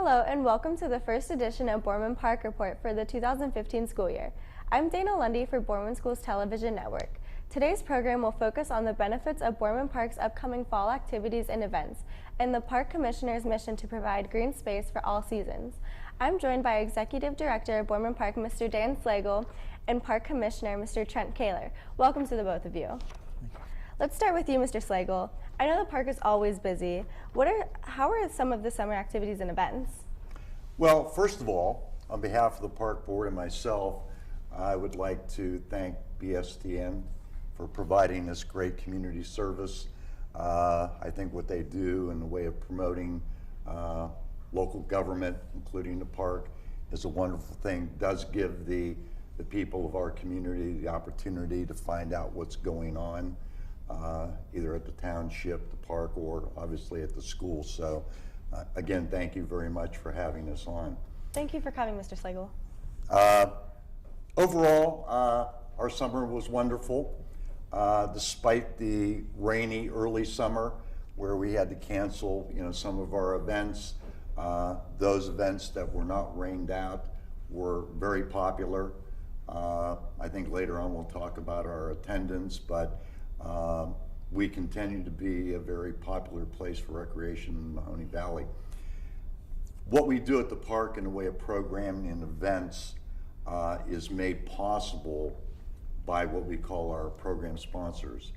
Hello and welcome to the first edition of Boardman Park Report for the 2015 school year. I'm Dana Lundy for Boardman Schools Television Network. Today's program will focus on the benefits of Boardman Park's upcoming fall activities and events and the Park Commissioner's mission to provide green space for all seasons. I'm joined by Executive Director of Boardman Park, Mr. Dan Slagle, and Park Commissioner, Mr. Trent Kaler. Welcome to the both of you. Let's start with you, Mr. Slagle. I know the park is always busy. How are some of the summer activities and events? Well, first of all, on behalf of the park board and myself, I would like to thank BSTN for providing this great community service. I think what they do in the way of promoting local government, including the park, is a wonderful thing. It does give the people of our community the opportunity to find out what's going on, either at the township, the park, or obviously at the school. So again, thank you very much for having us on. Thank you for coming, Mr. Slagle. Overall, our summer was wonderful. Despite the rainy early summer where we had to cancel some of our events, those events that were not rained out were very popular. I think later on we'll talk about our attendance, but we continue to be a very popular place for recreation in Mahoney Valley. What we do at the park in the way of programming and events is made possible by what we call our program sponsors.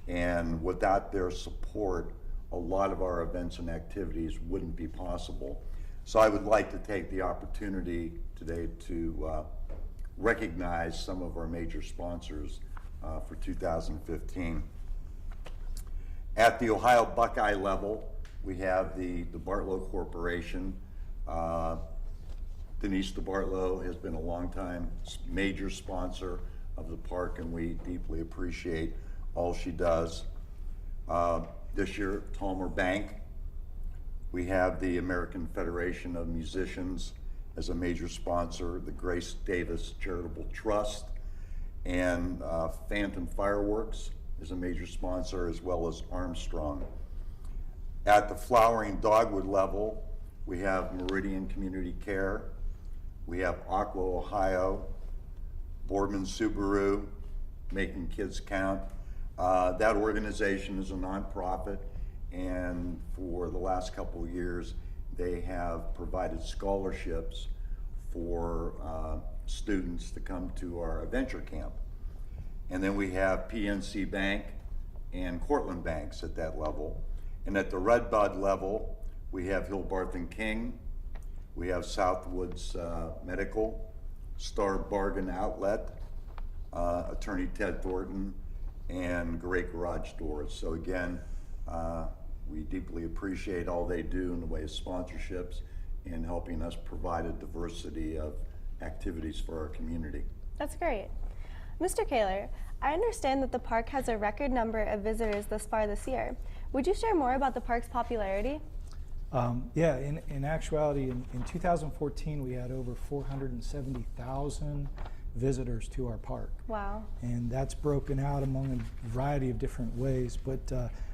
And without their support, a lot of our events and activities wouldn't be possible. So I would like to take the opportunity today to recognize some of our major sponsors for 2015. At the Ohio Buckeye level, we have the Bartlow Corporation. Denise DeBartlow has been a longtime major sponsor of the park, and we deeply appreciate all she does. This year, Talmer Bank. We have the American Federation of Musicians as a major sponsor, the Grace Davis Charitable Trust, and Phantom Fireworks is a major sponsor, as well as Armstrong. At the Flowering Dogwood level, we have Meridian Community Care, we have Aqua Ohio, Boardman Subaru, Making Kids Count. That organization is a nonprofit, and for the last couple of years, they have provided scholarships for students to come to our adventure camp. And then we have PNC Bank and Cortland Banks at that level. And at the Redbud level, we have Hillbarth and King, we have Southwoods Medical, Star Bargain Outlet, Attorney Ted Thornton, and Great Garage Doors. So again, we deeply appreciate all they do in the way of sponsorships and helping us provide a diversity of activities for our community. That's great. Mr. Kaler, I understand that the park has a record number of visitors thus far this year. Would you share more about the park's popularity? Yeah, in actuality, in 2014, we had over 470,000 visitors to our park. Wow. And that's broken out among a variety of different ways, but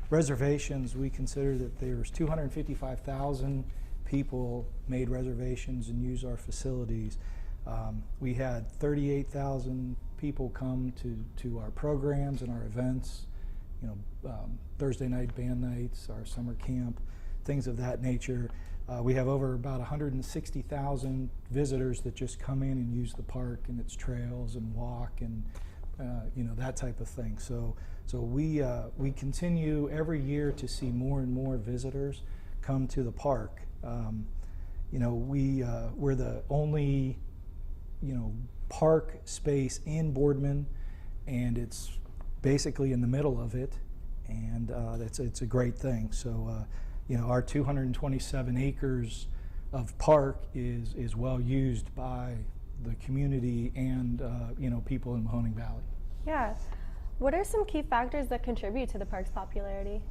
reservations, we consider that there's 255,000 people made reservations and use our facilities. We had 38,000 people come to our programs and our events, Thursday night band nights, our summer camp, things of that nature. We have over about 160,000 visitors that just come in and use the park and its trails and walk and that type of thing. So we continue every year to see more and more visitors come to the park. We're the only park space in Boardman, and it's basically in the middle of it, and it's a great thing. So our 227 acres of park is well used by the community and people in Mahoning Valley. Yeah. What are some key factors that contribute to the park's popularity?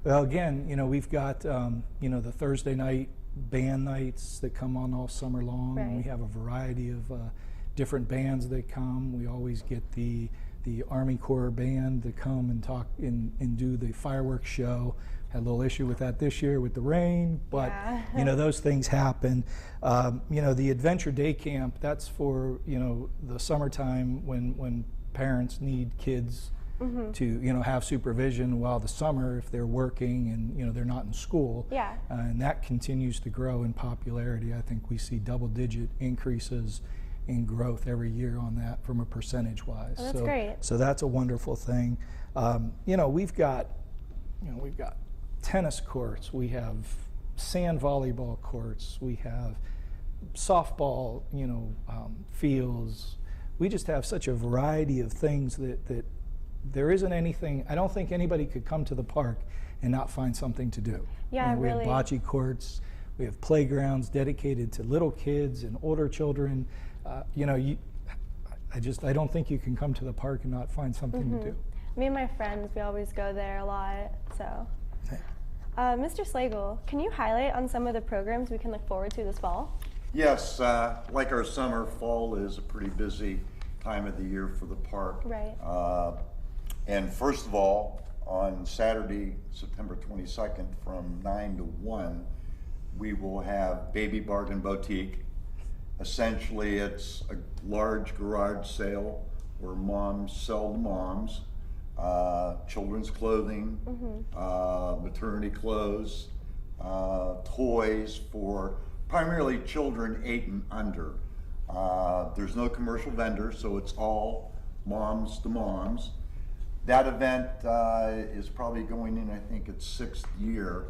Well, again, we've got the Thursday night band nights that come on all summer long. Right. We have a variety of different bands that come. We always get the the Army Corps band to come and talk and do the fireworks show. Had a little issue with that this year with the rain, but Yeah. you know, those things happen. You know, the Adventure Day Camp, that's for, you know, the summertime when parents need kids to, you know, have supervision while the summer if they're working and, you know, they're not in school. Yeah. And that continues to grow in popularity. I think we see double-digit increases in growth every year on that from a percentage-wise. Oh, that's great. So that's a wonderful thing. You know, we've got tennis courts, we have sand volleyball courts, we have softball, you know, fields. We just have such a variety of things that there isn't anything. I don't think anybody could come to the park and not find something to do. Yeah, I mean, we really. have bocce courts, we have playgrounds dedicated to little kids and older children. You know, I don't think you can come to the park and not find something to do. Me and my friends, we always go there a lot, so. Mr. Slagle, can you highlight on some of the programs we can look forward to this fall? Yes, like our summer, fall is a pretty busy time of the year for the park. Right. And first of all, on Saturday, September 22nd, from 9 to 1, we will have Baby Bargain Boutique. Essentially, it's a large garage sale where moms sell to moms. Children's clothing, maternity clothes, toys for primarily children 8 and under. There's no commercial vendors, so it's all moms to moms. That event is probably going in, I think, its 6th year.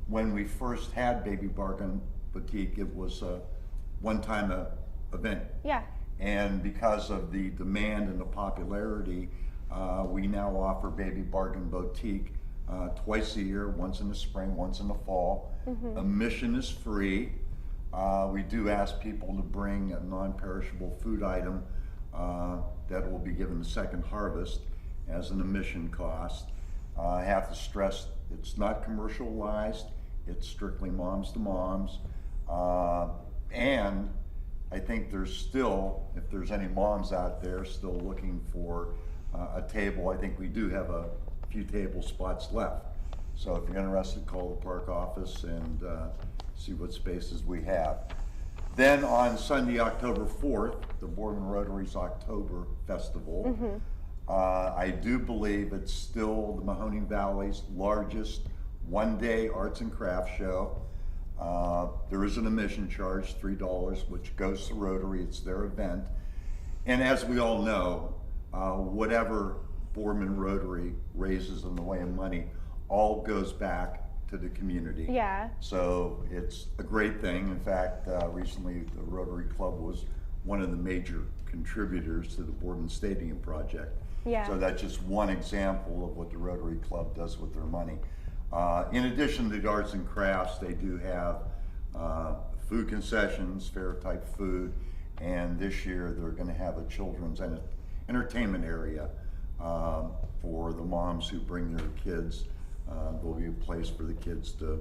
When we first had Baby Bargain Boutique, it was a one-time event. Yeah. And because of the demand and the popularity, we now offer Baby Bargain Boutique twice a year, once in the spring, once in the fall. Admission is free. We do ask people to bring a non-perishable food item that will be given a second harvest as an admission cost. I have to stress it's not commercialized, it's strictly moms to moms. And I think there's still, if there's any moms out there still looking for a table, I think we do have a few table spots left. So if you're interested, call the park office and see what spaces we have. Then on Sunday, October 4th, the Boardman Rotary's October Festival. I do believe it's still the Mahoning Valley's largest one-day arts and crafts show. There is an admission charge, $3, which goes to Rotary. It's their event. And as we all know, whatever Boardman Rotary raises in the way of money all goes back to the community. Yeah. So it's a great thing. In fact, recently the Rotary Club was one of the major contributors to the Boardman Stadium project. Yeah. So that's just one example of what the Rotary Club does with their money. In addition to the arts and crafts, they do have food concessions, fair type food, and this year they're going to have a children's entertainment area for the moms who bring their kids. There'll be a place for the kids to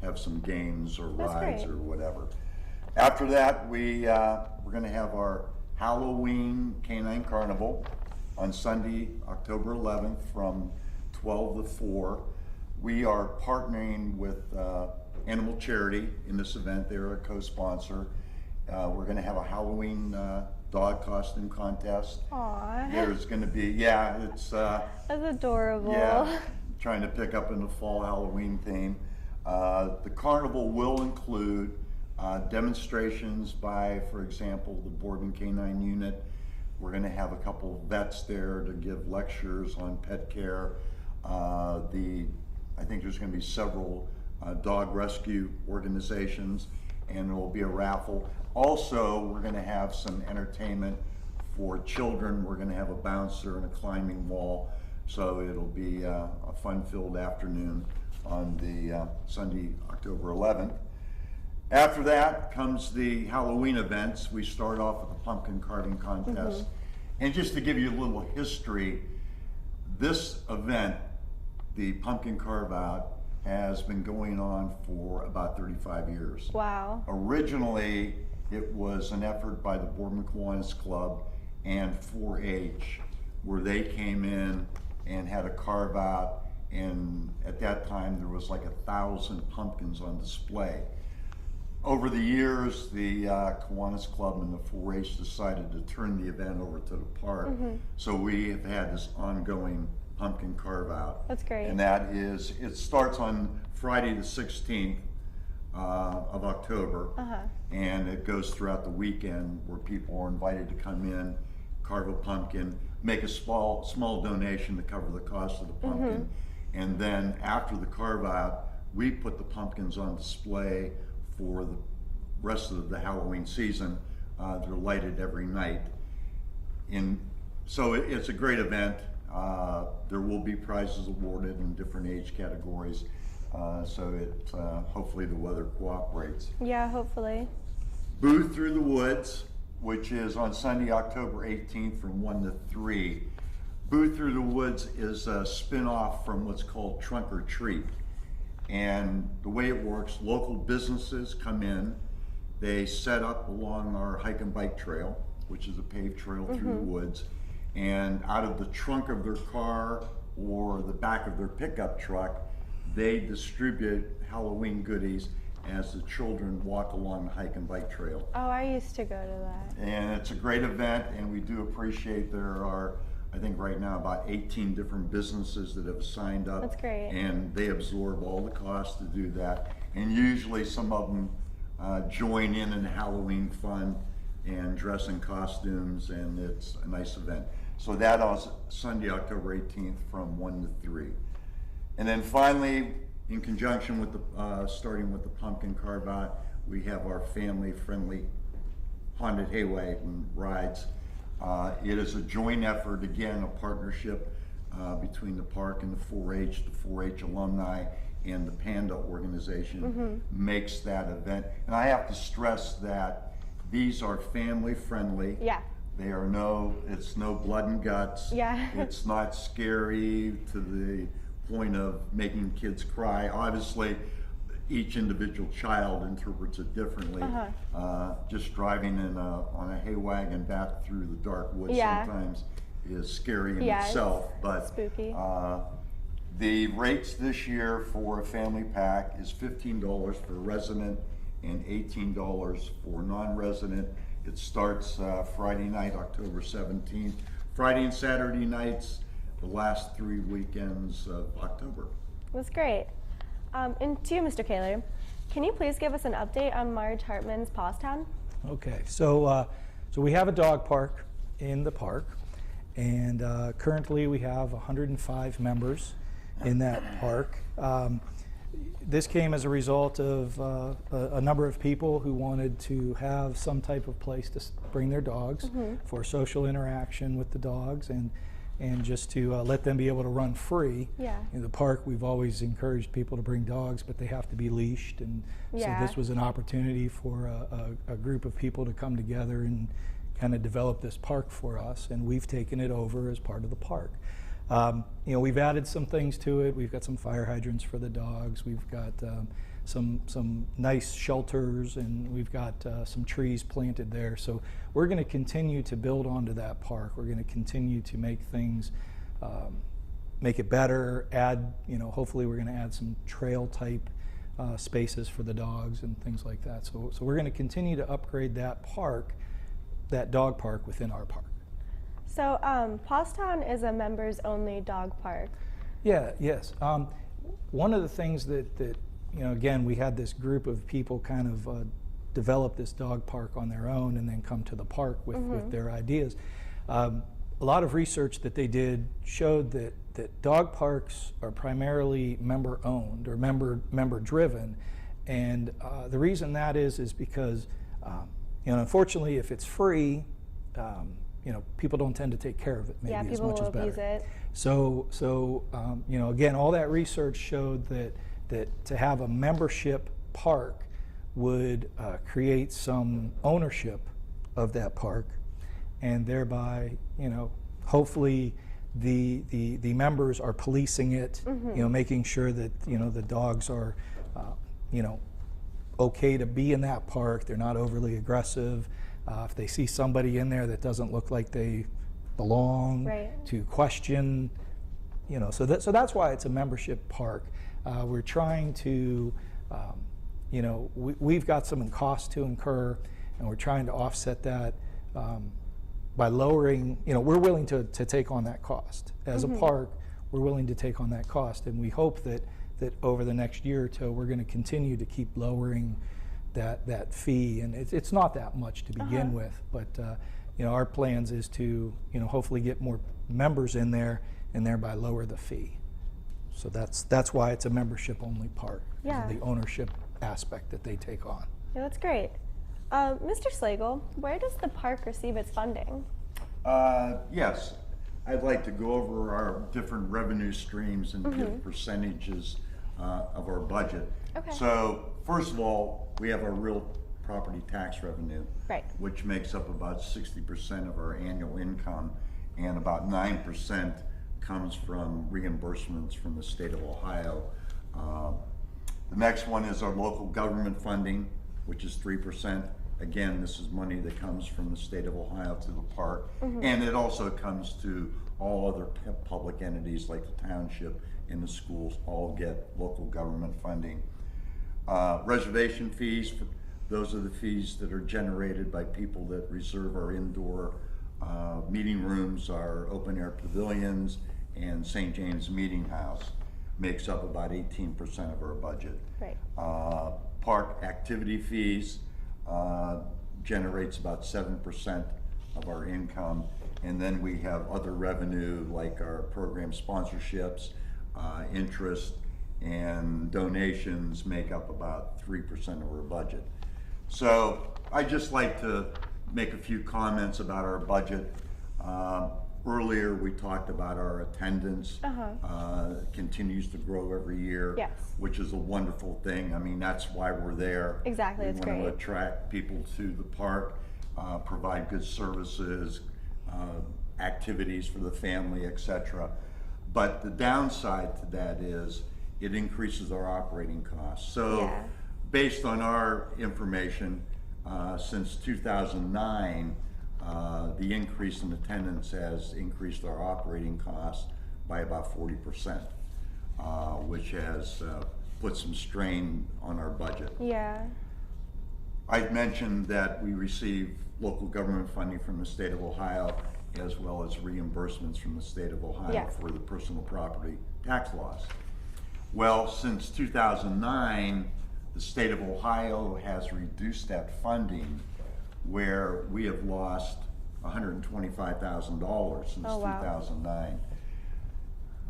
have some games or That's rides great. or whatever. After that, we're going to have our Halloween Canine Carnival on Sunday, October 11th from 12 to 4. We are partnering with Animal Charity in this event. They're a co-sponsor. We're going to have a Halloween dog costume contest. Aw. There's going to be, yeah, it's That's adorable. yeah, trying to pick up in the fall Halloween theme. The carnival will include demonstrations by, for example, the Boardman Canine Unit. We're going to have a couple of vets there to give lectures on pet care. I think there's going to be several dog rescue organizations, and there will be a raffle. Also, we're going to have some entertainment for children. We're going to have a bouncer and a climbing wall, so it'll be a fun-filled afternoon on the Sunday, October 11th. After that comes the Halloween events. We start off with a pumpkin carving contest. And just to give you a little history, this event, the pumpkin carve out, has been going on for about 35 years. Wow. Originally, it was an effort by the Boardman Kiwanis Club and 4-H where they came in and had a carve out, and at that time there was like 1,000 pumpkins on display. Over the years, the Kiwanis Club and the 4-H decided to turn the event over to the park. So we have had this ongoing pumpkin carve out. That's great. And that is, it starts on Friday the 16th of October. And it goes throughout the weekend, where people are invited to come in, carve a pumpkin, make a small donation to cover the cost of the pumpkin. And then after the carve out, we put the pumpkins on display for the rest of the Halloween season. They're lighted every night. So it's a great event. There will be prizes awarded in different age categories. So hopefully the weather cooperates. Yeah, hopefully. Boo Through the Woods, which is on Sunday, October 18th from 1 to 3. Boo Through the Woods is a spin-off from what's called Trunk or Treat. And the way it works, local businesses come in, they set up along our hike and bike trail, which is a paved trail through the woods, and out of the trunk of their car or the back of their pickup truck, they distribute Halloween goodies as the children walk along the hike and bike trail. Oh, I used to go to that. And it's a great event, and we do appreciate there are, I think right now, about 18 different businesses that have signed up. That's great. And they absorb all the costs to do that. And usually some of them join in the Halloween fun and dress in costumes, and it's a nice event. So that is Sunday, October 18th from 1 to 3. And then finally, in conjunction with the, starting with the pumpkin carve out, we have our family-friendly haunted hay wagon rides. It is a joint effort, again, a partnership between the park and the 4-H. The 4-H alumni and the Panda organization makes that event. And I have to stress that these are family friendly. Yeah. They are it's no blood and guts. Yeah. It's not scary to the point of making kids cry. Obviously, each individual child interprets it differently. Just driving on a hay wagon back through the dark woods sometimes is scary in itself. But spooky. The rates this year for a family pack is $15 for resident and $18 for non-resident. It starts Friday night, October 17th. Friday and Saturday nights, the last 3 weekends of October. That's great. And to you, Mr. Kaler, can you please give us an update on Marge Hartman's Pawstown? Okay, so we have a dog park in the park, and currently we have 105 members in that park. This came as a result of a number of people who wanted to have some type of place to bring their dogs for social interaction with the dogs, and just to let them be able to run free. In the park, we've always encouraged people to bring dogs, but they have to be leashed, and so this was an opportunity for a group of people to come together and kind of develop this park for us, and we've taken it over as part of the park. We've added some things to it. We've got some fire hydrants for the dogs. We've got some nice shelters, and we've got some trees planted there. So we're going to continue to build onto that park. We're going to continue to make things, make it better, add, hopefully we're going to add some trail type spaces for the dogs and things like that. So we're going to continue to upgrade that park, that dog park within our park. So Pawstown is a members only dog park. Yes. One of the things that again, we had this group of people kind of develop this dog park on their own and then come to the park with their ideas. A lot of research that they did showed that dog parks are primarily member owned or member driven, and the reason that is because unfortunately, if it's free, people don't tend to take care of it maybe as much as better. People will abuse it. So again, all that research showed that to have a membership park would create some ownership of that park, and thereby, hopefully the members are policing it, making sure that the dogs are, okay to be in that park. They're not overly aggressive. If they see somebody in there that doesn't look like they belong, Right. to question, so that's why it's a membership park. We're trying to, we've got some costs to incur, and we're trying to offset that by lowering, we're willing to take on that cost. As a park, we're willing to take on that cost, and we hope that over the next year or two, we're going to continue to keep lowering that fee, and it's not that much to begin with, but our plans is to hopefully get more members in there and thereby lower the fee. So that's why it's a membership only park. Yeah. The ownership aspect that they take on. Yeah, that's great. Mr. Slagle, where does the park receive its funding? Yes, I'd like to go over our different revenue streams and give percentages of our budget. Okay. So first of all, we have our real property tax revenue, Right. which makes up about 60% of our annual income, and about 9% comes from reimbursements from the state of Ohio. The next one is our local government funding, which is 3%. Again, this is money that comes from the state of Ohio to the park, and it also comes to all other public entities like the township and the schools all get local government funding. Reservation fees, those are the fees that are generated by people that reserve our indoor meeting rooms, our open air pavilions, and St. James Meeting House. Makes up about 18% of our budget. Right. Park activity fees generates about 7% of our income, and then we have other revenue like our program sponsorships, interest, and donations make up about 3% of our budget. So I'd just like to make a few comments about our budget. Earlier we talked about our attendance. Continues to grow every year, Yes. which is a wonderful thing. I mean, that's why we're there. Exactly, it's We want to great. attract people to the park, provide good services, activities for the family, etc. But the downside to that is it increases our operating costs. So Yeah. based on our information, since 2009, the increase in attendance has increased our operating costs by about 40%, which has put some strain on our budget. Yeah. I've mentioned that we receive local government funding from the state of Ohio, as well as reimbursements from the state of Ohio Yeah. for the personal property tax laws. Well, since 2009, the state of Ohio has reduced that funding, where we have lost $125,000 since Oh, wow. 2009.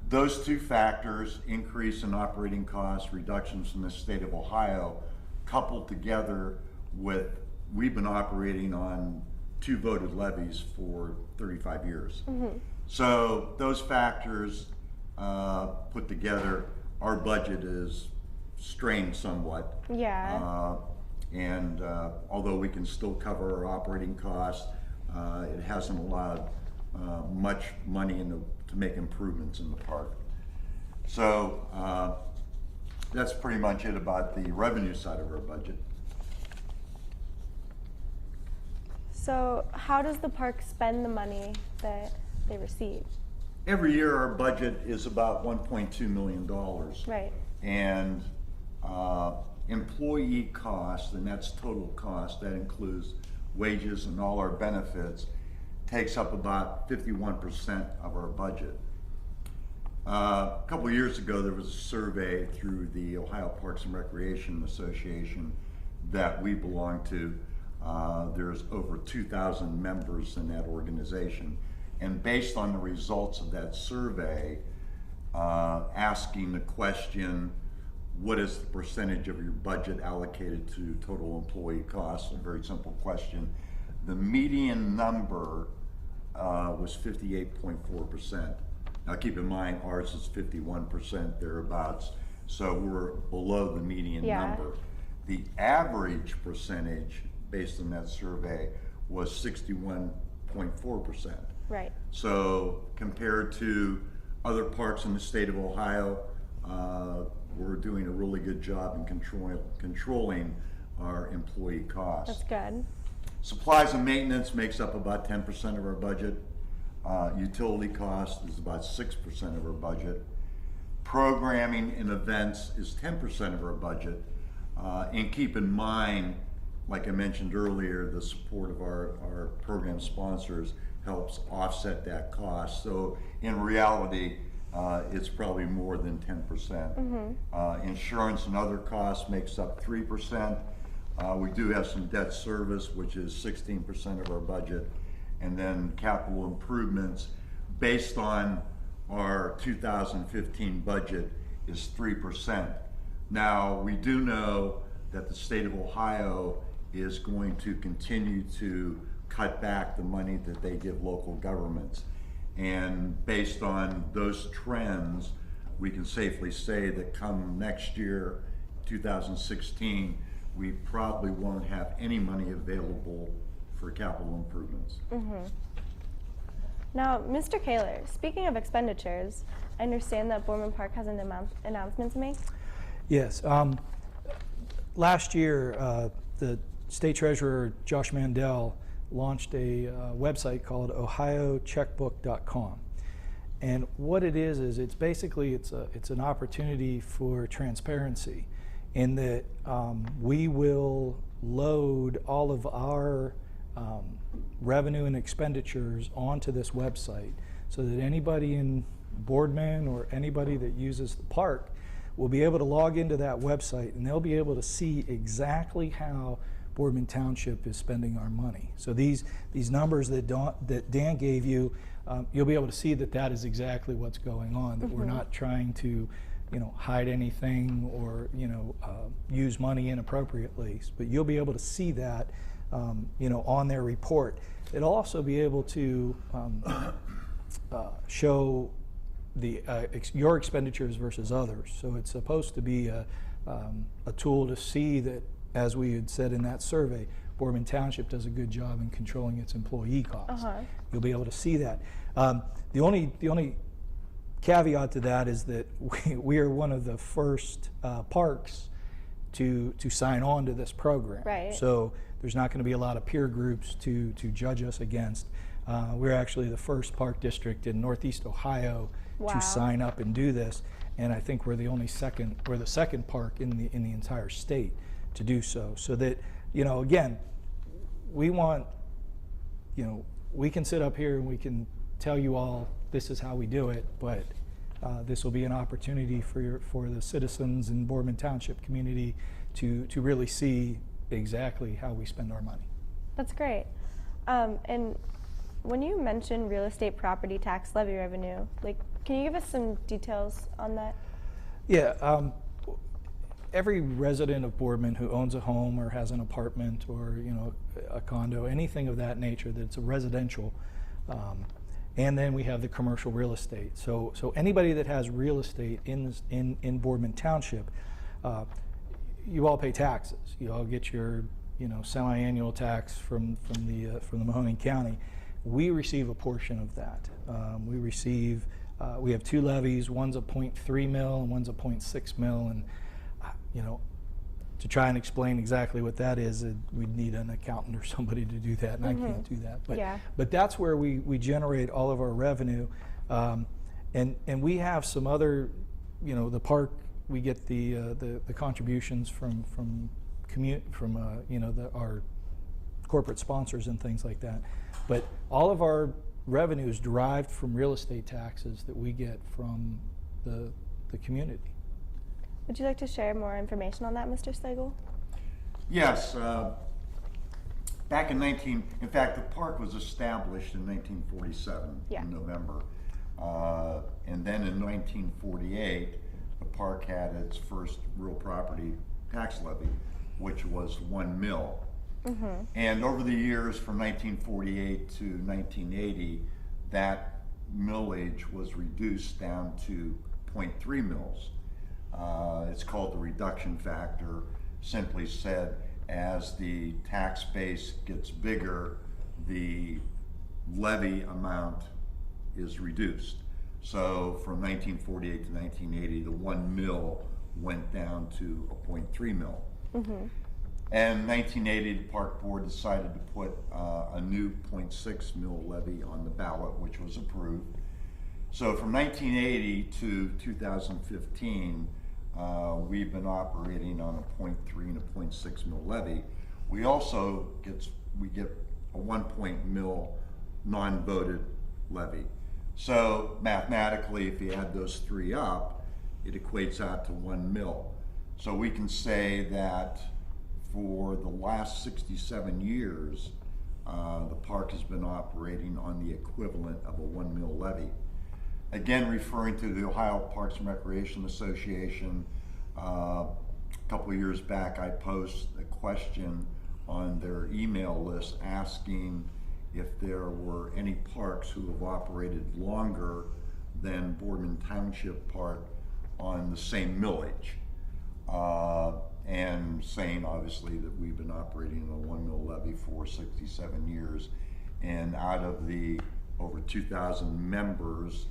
Those two factors, increase in operating costs, reductions from the state of Ohio, coupled together with, we've been operating on 2 voted levies for 35 years. So those factors put together, our budget is strained somewhat. Yeah. And although we can still cover our operating costs, it hasn't allowed much money to make improvements in the park. So that's pretty much it about the revenue side of our budget. So how does the park spend the money that they receive? Every year our budget is about $1.2 million. Right. And employee cost, and that's total cost, that includes wages and all our benefits, takes up about 51% of our budget. A couple of years ago, there was a survey through the Ohio Parks and Recreation Association that we belong to. There's over 2,000 members in that organization. And based on the results of that survey, asking the question, what is the percentage of your budget allocated to total employee costs? A very simple question. The median number was 58.4%. Now keep in mind, ours is 51%, thereabouts, so we're below the median number. The average percentage, based on that survey, was 61.4%. Right. So compared to other parks in the state of Ohio, we're doing a really good job in controlling our employee costs. That's good. Supplies and maintenance makes up about 10% of our budget. Utility cost is about 6% of our budget. Programming and events is 10% of our budget. And keep in mind, like I mentioned earlier, the support of our program sponsors helps offset that cost. So in reality, it's probably more than 10%. Insurance and other costs makes up 3%. We do have some debt service, which is 16% of our budget. And then capital improvements, based on our 2015 budget, is 3%. Now, we do know that the state of Ohio is going to continue to cut back the money that they give local governments. And based on those trends, we can safely say that come next year, 2016, we probably won't have any money available for capital improvements. Now, Mr. Kaler, speaking of expenditures, I understand that Boardman Park has an announcement to make. Yes. Last year, the State Treasurer, Josh Mandel, launched a website called ohiocheckbook.com. And what it is it's basically, it's an opportunity for transparency in that we will load all of our revenue and expenditures onto this website so that anybody in Boardman or anybody that uses the park will be able to log into that website, and they'll be able to see exactly how Boardman Township is spending our money. So these numbers that Dan gave you, you'll be able to see that is exactly what's going on, that we're not trying to hide anything or use money inappropriately, but you'll be able to see that on their report. It'll also be able to show your expenditures versus others. So it's supposed to be a tool to see that, as we had said in that survey, Boardman Township does a good job in controlling its employee costs. You'll be able to see that. The only caveat to that is that we are one of the first parks to sign on to this program. Right. So there's not going to be a lot of peer groups to judge us against. We're actually the first park district in Northeast Ohio to sign up and do this, and I think we're the second park in the entire state to do so. So that again, we want we can sit up here and we can tell you all this is how we do it, but this will be an opportunity for the citizens in Boardman Township community to really see exactly how we spend our money. That's great. And when you mentioned real estate property tax levy revenue, can you give us some details on that? Yeah. Every resident of Boardman who owns a home or has an apartment or a condo, anything of that nature that's a residential, and then we have the commercial real estate. So anybody that has real estate in Boardman Township, you all pay taxes. You all get your semi-annual tax from the Mahoning County. We receive a portion of that. We have two levies. One's a 0.3 mil and one's a 0.6 mil, and to try and explain exactly what that is, we'd need an accountant or somebody to do that, and I can't do that. But that's where we generate all of our revenue, and we have some other, the park. We get the contributions from our corporate sponsors and things like that. But all of our revenue is derived from real estate taxes that we get from the community. Would you like to share more information on that, Mr. Slagle? Yes. Back in fact, the park was established in 1947 in November. And then in 1948, the park had its first real property tax levy, which was 1 mil. And over the years from 1948 to 1980, that millage was reduced down to 0.3 mils. It's called the reduction factor. Simply said, as the tax base gets bigger, the levy amount is reduced. So from 1948 to 1980, the 1 mil went down to a 0.3 mil. And in 1980, the park board decided to put a new 0.6 mil levy on the ballot, which was approved. So from 1980 to 2015, we've been operating on a 0.3 and a 0.6 mil levy. We also get a 1 mil non-voted levy. So mathematically, if you add those three up, it equates out to 1 mil. So we can say that for the last 67 years, the park has been operating on the equivalent of a 1 mil levy. Again, referring to the Ohio Parks and Recreation Association, a couple of years back, I posed a question on their email list asking if there were any parks who have operated longer than Boardman Township Park on the same millage. And saying obviously that we've been operating on a 1 mil levy for 67 years. And out of the over 2,000 members,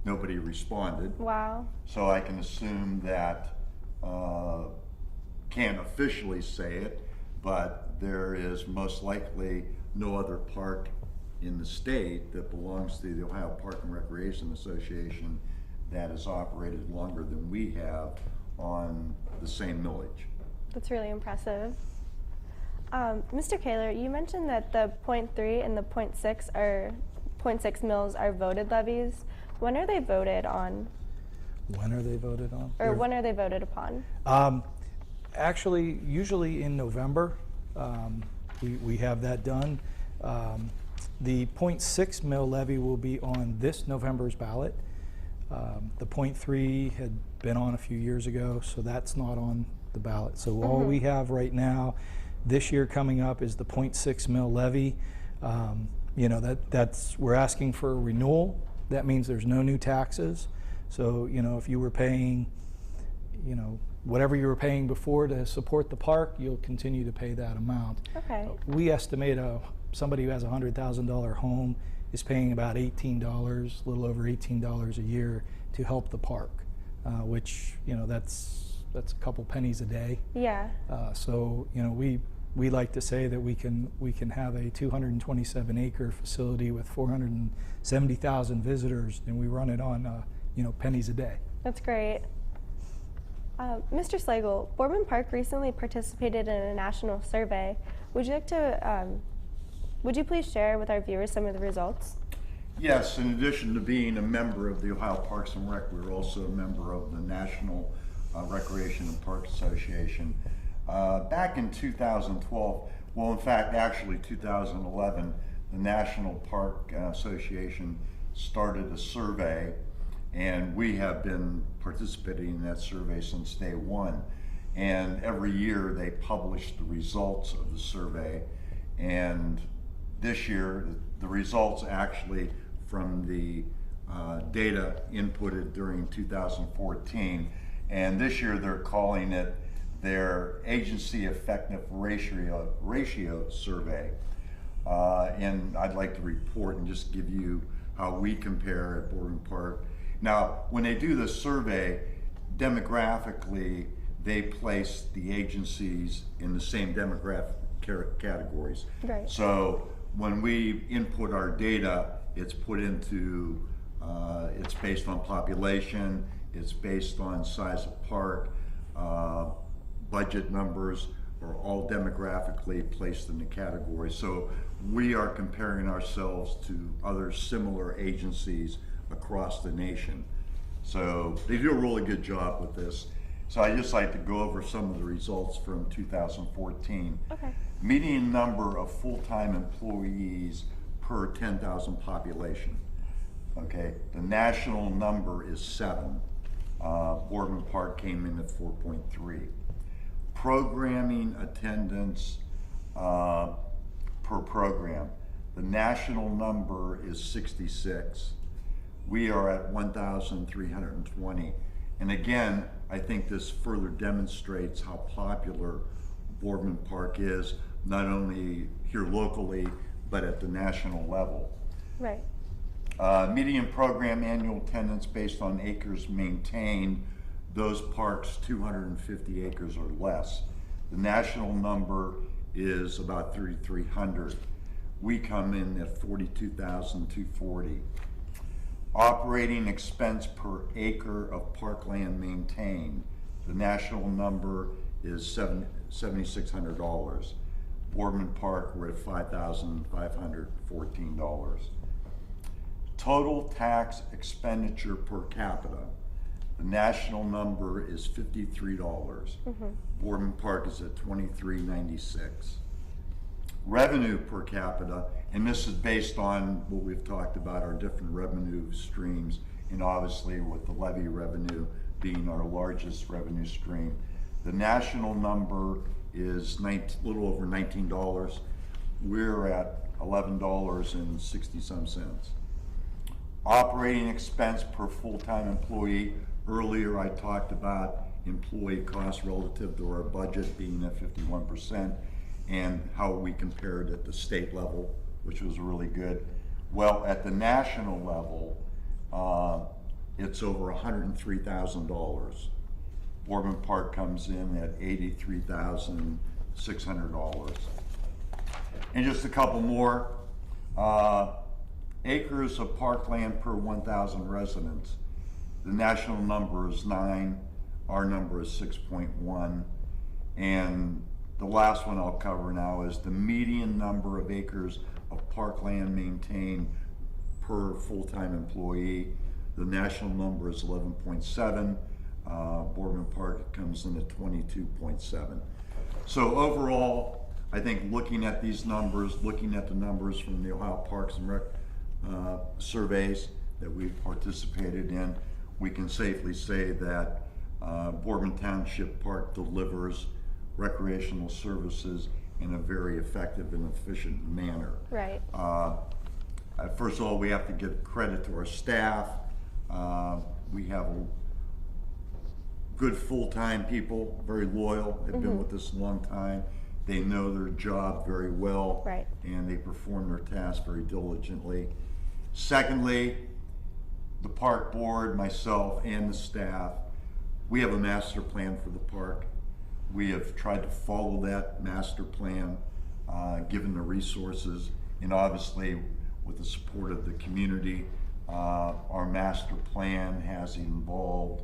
nobody responded. Wow. So I can assume that, can't officially say it, but there is most likely no other park in the state that belongs to the Ohio Park and Recreation Association that has operated longer than we have on the same millage. That's really impressive. Mr. Kaler, you mentioned that the 0.3 and the 0.6 mils are voted levies. When are they voted on? When are they voted on? Or when are they voted upon? Actually, usually in November, we have that done. The 0.6 mil levy will be on this November's ballot. The 0.3 had been on a few years ago, so that's not on the ballot. So all we have right now, this year coming up, is the 0.6 mil levy. You know, we're asking for a renewal. That means there's no new taxes. So, you know, if you were paying, you know, whatever you were paying before to support the park, you'll continue to pay that amount. Okay. We estimate somebody who has a $100,000 home is paying about $18, a little over $18 a year to help the park, which, you know, that's a couple pennies a day. Yeah. So, you know, we like to say that we can have a 227-acre facility with 470,000 visitors, and we run it on you know, pennies a day. That's great. Mr. Slagle, Boardman Park recently participated in a national survey. Would you please share with our viewers some of the results? Yes, in addition to being a member of the Ohio Parks and Rec, we're also a member of the National Recreation and Park Association. Back in 2012, well, in fact, actually 2011, the National Park Association started a survey, and we have been participating in that survey since day one. And every year they publish the results of the survey. And this year, the results actually from the data inputted during 2014. And this year they're calling it their agency effective ratio survey. And I'd like to report and just give you how we compare at Boardman Park. Now, when they do this survey, demographically, they place the agencies in the same demographic categories. Right. So when we input our data, it's put into, it's based on population, it's based on size of park, budget numbers are all demographically placed in the category. So we are comparing ourselves to other similar agencies across the nation. So they do a really good job with this. So I just like to go over some of the results from 2014. Okay. Median number of full-time employees per 10,000 population. Okay, the national number is 7. Boardman Park came in at 4.3. Programming attendance per program. The national number is 66. We are at 1,320. And again, I think this further demonstrates how popular Boardman Park is, not only here locally, but at the national level. Right. Median program annual attendance based on acres maintained, those parks 250 acres or less. The national number is about 3,300. We come in at 42,240. Operating expense per acre of parkland maintained. The national number is $7,600. Boardman Park, we're at $5,514. Total tax expenditure per capita. The national number is $53. Boardman Park is at $23.96. Revenue per capita, and this is based on what we've talked about, our different revenue streams, and obviously with the levy revenue being our largest revenue stream. The national number is a little over $19. We're at $11.60-some. Operating expense per full-time employee. Earlier I talked about employee costs relative to our budget being at 51% and how we compared at the state level, which was really good. Well, at the national level, it's over $103,000. Boardman Park comes in at $83,600. And just a couple more. Acres of parkland per 1,000 residents. The national number is 9, our number is 6.1, and the last one I'll cover now is the median number of acres of parkland maintained per full-time employee. The national number is 11.7. Boardman Park comes in at 22.7. So overall, I think looking at these numbers, looking at the numbers from the Ohio Parks and Rec surveys that we've participated in, we can safely say that Boardman Township Park delivers recreational services in a very effective and efficient manner. Right. First of all, we have to give credit to our staff. We have good full-time people, very loyal, have been with us a long time. They know their job very well, Right. and they perform their tasks very diligently. Secondly, the park board, myself, and the staff, we have a master plan for the park. We have tried to follow that master plan, given the resources, and obviously with the support of the community. Our master plan has involved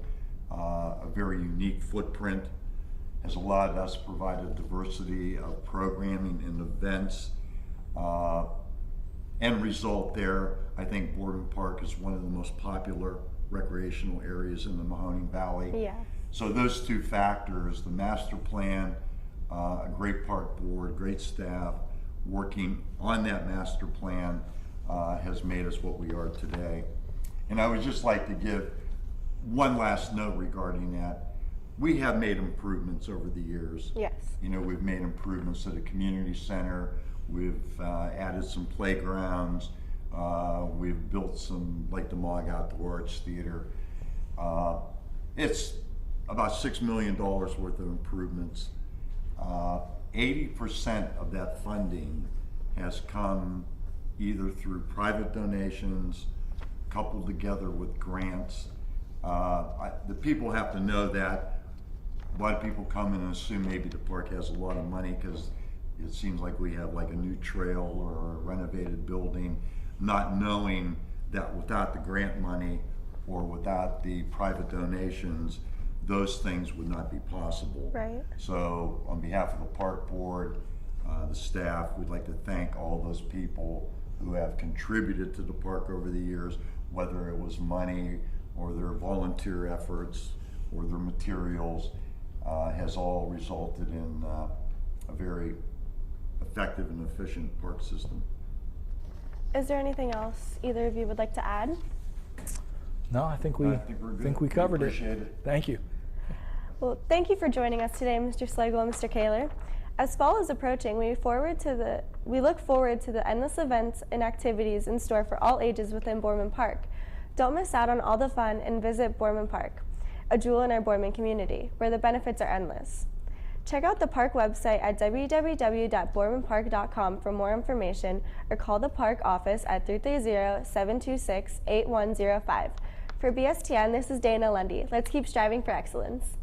a very unique footprint, has allowed us to provide a diversity of programming and events. End result there, I think Boardman Park is one of the most popular recreational areas in the Mahoning Valley. Yeah. So those two factors, the master plan, a great park board, great staff, working on that master plan has made us what we are today. And I would just like to give one last note regarding that. We have made improvements over the years. Yes. You know, we've made improvements to the community center. We've added some playgrounds. We've built some, like the Mog Outdoor Arts Theater. It's about $6 million worth of improvements. 80% of that funding has come either through private donations, coupled together with grants. The people have to know that. A lot of people come in and assume maybe the park has a lot of money because it seems like we have like a new trail or a renovated building, not knowing that without the grant money or without the private donations, those things would not be possible. Right. So on behalf of the park board, the staff, we'd like to thank all those people who have contributed to the park over the years, whether it was money or their volunteer efforts or their materials, has all resulted in a very effective and efficient park system. Is there anything else either of you would like to add? No, I think we we're good. we covered it. Appreciate it. Thank you. Well, thank you for joining us today, Mr. Slagle and Mr. Kaler. As fall is approaching, we look forward to the endless events and activities in store for all ages within Boardman Park. Don't miss out on all the fun and visit Boardman Park, a jewel in our Boardman community, where the benefits are endless. Check out the park website at www.boardmanpark.com for more information, or call the park office at 330-726-8105. For BSTN, this is Dana Lundy. Let's keep striving for excellence.